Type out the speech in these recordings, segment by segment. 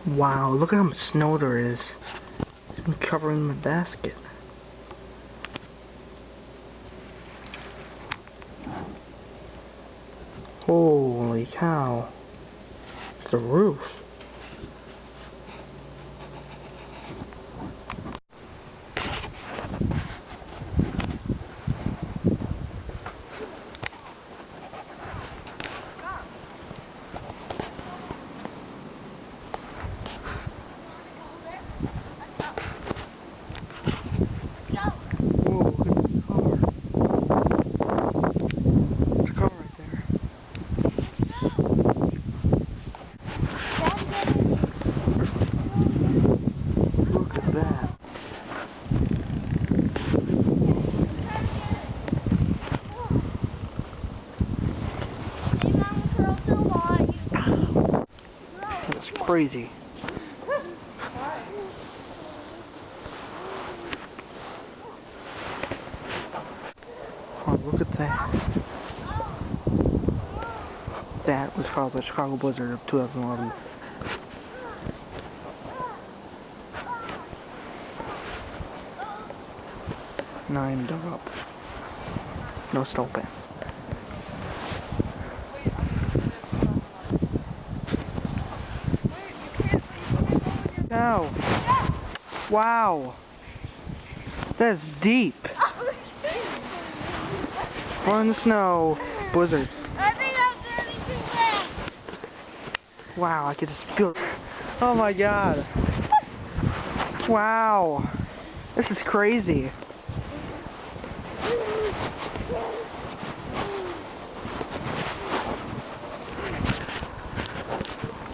Wow, look at how much snow there is. It's been covering my basket. Holy cow. It's a roof. That's crazy. Oh, look at that. That was called the Chicago Blizzard of 2011. Now I'm dug up. No snow pants. No. Wow. That's deep. We're in the snow. Blizzard. I think I'm turning too fast. Wow, I could just feel it. Oh my god. Wow. This is crazy.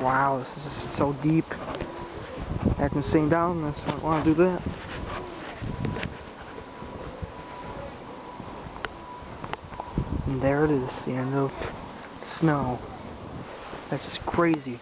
Wow, this is just so deep. I can sing down this. I don't want to do that. And there it is, the end of snow. That's just crazy.